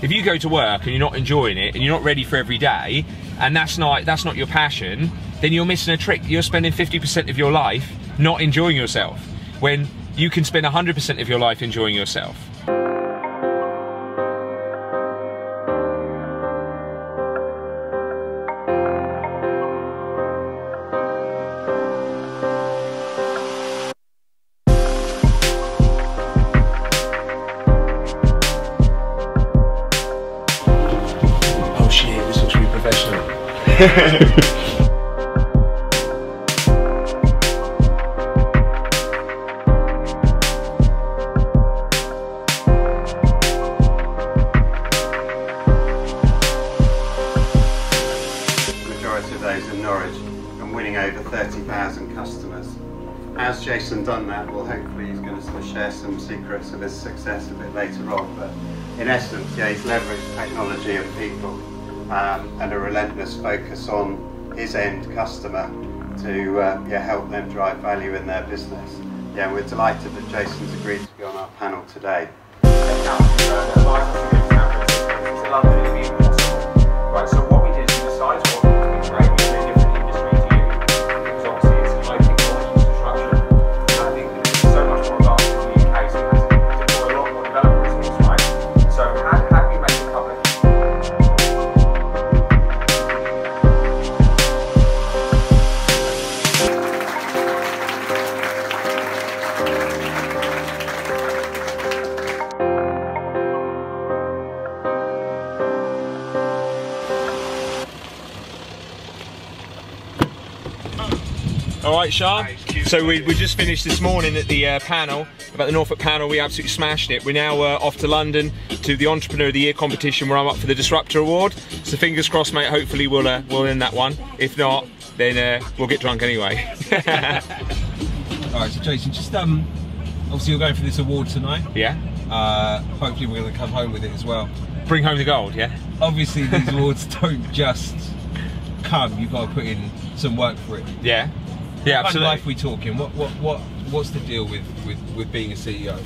if you go to work and you're not enjoying it and you're not ready for every day, and that's not your passion, then you're missing a trick. You're spending 50% of your life not enjoying yourself, when you can spend 100% of your life enjoying yourself. Oh shit, this looks really professional. Majority of those in Norwich and winning over 30,000 customers. As Jacyn done that, well, hopefully he's going to sort of share some secrets of his success a bit later on, but in essence, yeah, he's leveraged technology and people and a relentless focus on his end customer to yeah, help them drive value in their business. Yeah, we're delighted that Jacyn's agreed to be on our panel today. Right, so what we did is we decided what we create in a different industry to you, because obviously it's a high technology disruption. And I think that it's so much more advanced in the UK, so it has to deploy a lot more development resource, right? So how do we make it public? Alright, Sean, so we just finished this morning at the panel, about the Norfolk panel. We absolutely smashed it. We're now off to London to the Entrepreneur of the Year competition, where I'm up for the Disruptor award. So fingers crossed, mate, hopefully we'll win that one. If not, then we'll get drunk anyway. Alright, so Jacyn, just obviously you're going for this award tonight. Yeah. Hopefully we're going to come home with it as well. Bring home the gold, yeah? Obviously these awards don't just come, you've got to put in some work for it. Yeah. Yeah, absolutely. What life we talking? What's the deal with being a CEO?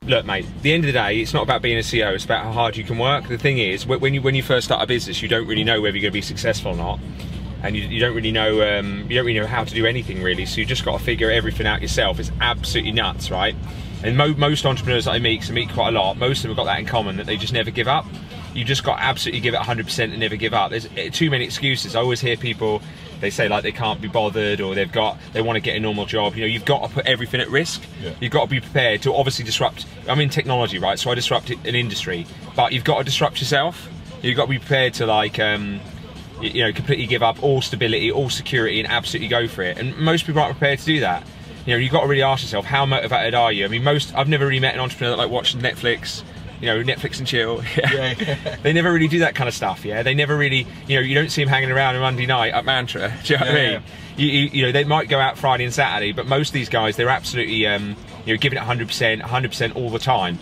Look, mate, at the end of the day, it's not about being a CEO, it's about how hard you can work. The thing is, when you first start a business, you don't really know whether you're going to be successful or not. And you don't really know how to do anything really, so you just got to figure everything out yourself. It's absolutely nuts, right? And most entrepreneurs that I meet, 'cause I meet quite a lot, most of them have got that in common, that they just never give up. You just got to absolutely give it 100% and never give up. There's too many excuses. I always hear people, they say like they can't be bothered, or they want to get a normal job. You know, you've got to put everything at risk. Yeah. You've got to be prepared to obviously disrupt. I'm in technology, right? So I disrupt an industry, but you've got to disrupt yourself. You've got to be prepared to like, you know, completely give up all stability, all security, and absolutely go for it. And most people aren't prepared to do that. You know, you've got to really ask yourself, how motivated are you? I mean, I've never really met an entrepreneur that like watched Netflix. You know, Netflix and chill. Yeah. They never really do that kind of stuff. Yeah, they never really. You know, you don't see them hanging around on Monday night at Mantra. Do you know what I mean? You know, they might go out Friday and Saturday, but most of these guys, they're absolutely, you know, giving it 100% all the time.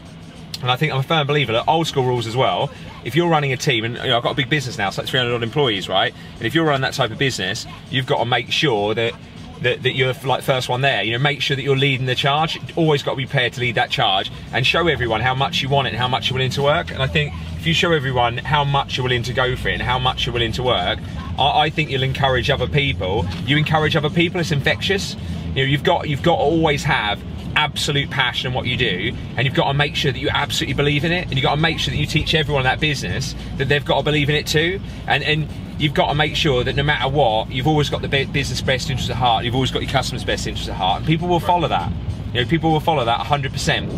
And I think I'm a firm believer that old school rules as well. If you're running a team, and you know, I've got a big business now, so like 300 odd employees, right? And if you're running that type of business, you've got to make sure that you're like first one there. You know, make sure that you're leading the charge. Always got to be prepared to lead that charge and show everyone how much you want it and how much you're willing to work. And I think if you show everyone how much you're willing to go for it and how much you're willing to work, I think you'll encourage other people. You encourage other people, it's infectious. You know, you've got to always have absolute passion in what you do, and you've got to make sure that you absolutely believe in it, and you've got to make sure that you teach everyone in that business that they've got to believe in it too. And you've got to make sure that no matter what, you've always got the business best interest at heart, you've always got your customers' best interest at heart, and people will follow that. You know, people will follow that 100%.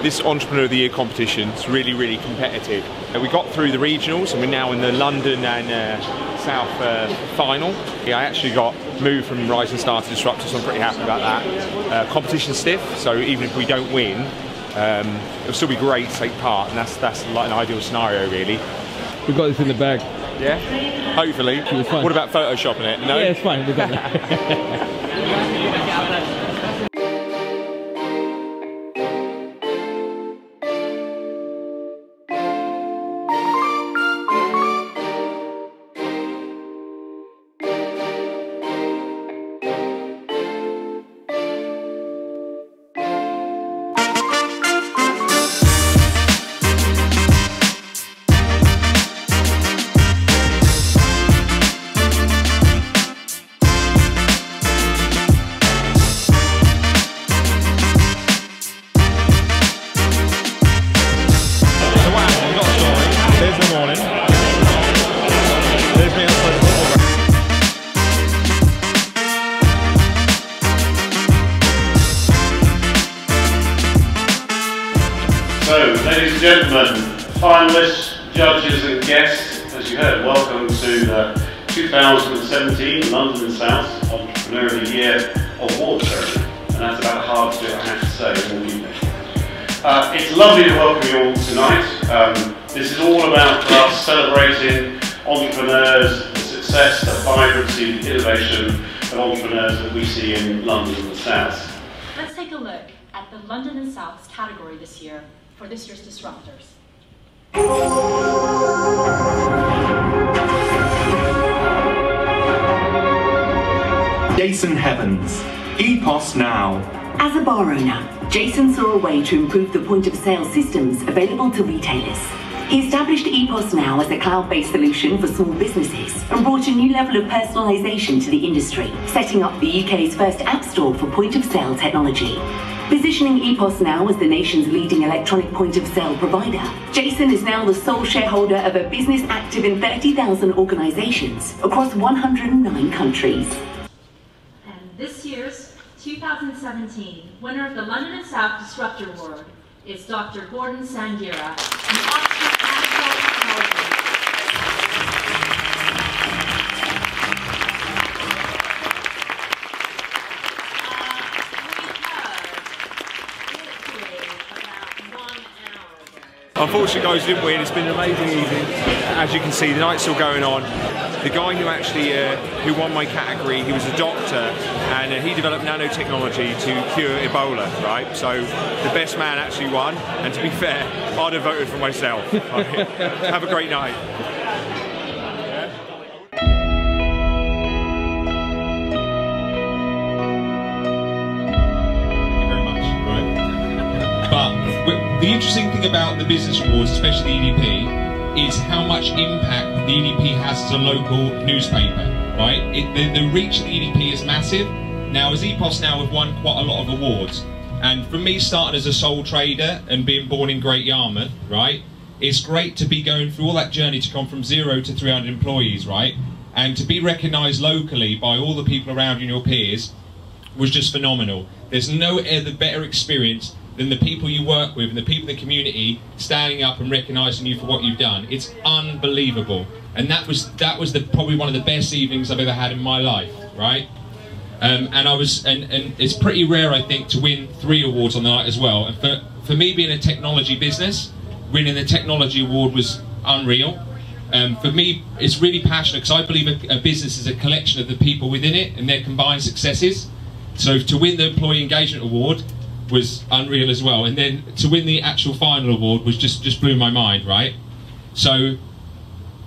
This Entrepreneur of the Year competition is really, really competitive. We got through the regionals, and we're now in the London and South final. Yeah, I actually got moved from Rising Star to Disruptor, so I'm pretty happy about that. Competition's stiff, so even if we don't win, it'll still be great to take part, and that's like an ideal scenario, really. We've got this in the bag. Yeah? Hopefully. What about photoshopping it? No? Yeah, it's fine. We've got that. Ladies and gentlemen, finalists, judges and guests, as you heard, welcome to the 2017 London and South Entrepreneur of the Year Award Ceremony. And that's about hard to do, I have to say, all evening. It's lovely to welcome you all tonight. This is all about us celebrating entrepreneurs, the success, the vibrancy, the innovation of entrepreneurs that we see in London and the South. Let's take a look at the London and South's category this year for this year's Disruptors. Jacyn Heavens, EPOS Now. As a bar owner, Jacyn saw a way to improve the point-of-sale systems available to retailers. He established EPOS Now as a cloud-based solution for small businesses and brought a new level of personalisation to the industry, setting up the UK's first app store for point-of-sale technology. Positioning EPOS Now as the nation's leading electronic point-of-sale provider, Jacyn is now the sole shareholder of a business active in 30,000 organisations across 109 countries. And this year's 2017 winner of the London and South Disruptor Award is Dr. Gordon Sangira from Oxford Technology. Unfortunately, guys, didn't win. It's been an amazing evening. As you can see, the night's still going on. The guy who actually who won my category, he was a doctor, and he developed nanotechnology to cure Ebola, right? So the best man actually won, and to be fair, I'd have voted for myself. Right? Have a great night. The interesting thing about the business awards, especially the EDP, is how much impact the EDP has as a local newspaper, right? The reach of the EDP is massive. Now, as EPOS Now, have won quite a lot of awards. And for me, starting as a sole trader and being born in Great Yarmouth, right, it's great to be going through all that journey to come from 0 to 300 employees, right? And to be recognised locally by all the people around you and your peers was just phenomenal. There's no other better experience than the people you work with and the people in the community standing up and recognising you for what you've done. It's unbelievable, and that was probably one of the best evenings I've ever had in my life, right? And it's pretty rare, I think, to win 3 awards on the night as well. And for me, being a technology business, winning the technology award was unreal. For me, it's really passionate because I believe a business is a collection of the people within it and their combined successes. So to win the employee engagement award was unreal as well, and then to win the actual final award was just blew my mind, right? So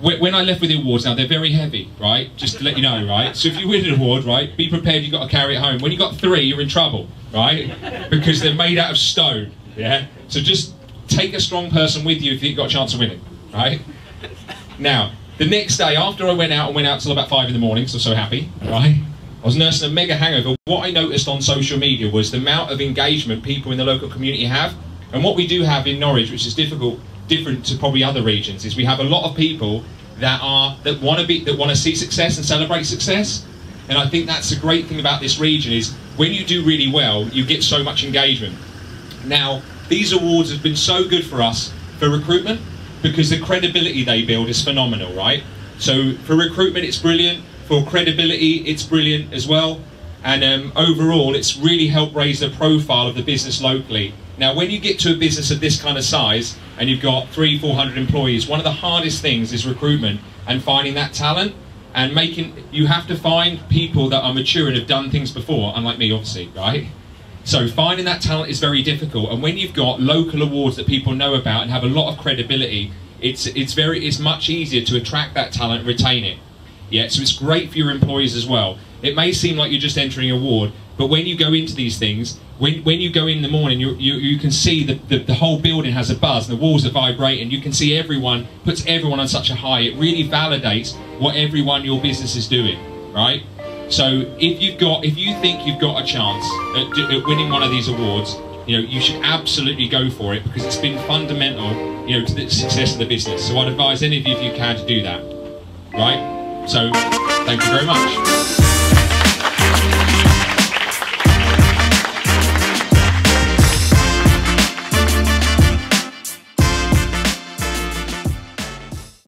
when I left with the awards, now they're very heavy, right? Just to let you know, right? So if you win an award, right, be prepared, you've got to carry it home. When you got 3, you're in trouble, right? Because they're made out of stone, yeah? So just take a strong person with you if you've got a chance of winning, right? Now, the next day, after I went out till about 5 in the morning, so happy, right? I was nursing a mega hangover. What I noticed on social media was the amount of engagement people in the local community have. And what we do have in Norwich, which is different to probably other regions, is we have a lot of people that want to see success and celebrate success. And I think that's the great thing about this region is when you do really well, you get so much engagement. Now, these awards have been so good for us for recruitment because the credibility they build is phenomenal, right? So for recruitment, it's brilliant. For credibility, it's brilliant as well, and overall, it's really helped raise the profile of the business locally. Now, when you get to a business of this kind of size, and you've got 300-400 employees, one of the hardest things is recruitment and finding that talent, and you have to find people that are mature and have done things before, unlike me, obviously, right? So finding that talent is very difficult, and when you've got local awards that people know about and have a lot of credibility, it's much easier to attract that talent and retain it. Yeah, so it's great for your employees as well. It may seem like you're just entering an award, but when you go into these things, when you go in the morning, you can see the whole building has a buzz, the walls are vibrating, you can see everyone, puts everyone on such a high, it really validates what everyone your business is doing, right? So if you think you've got a chance at winning one of these awards, you should absolutely go for it because it's been fundamental, to the success of the business. So I'd advise any of you, if you can, to do that, right? So, thank you very much.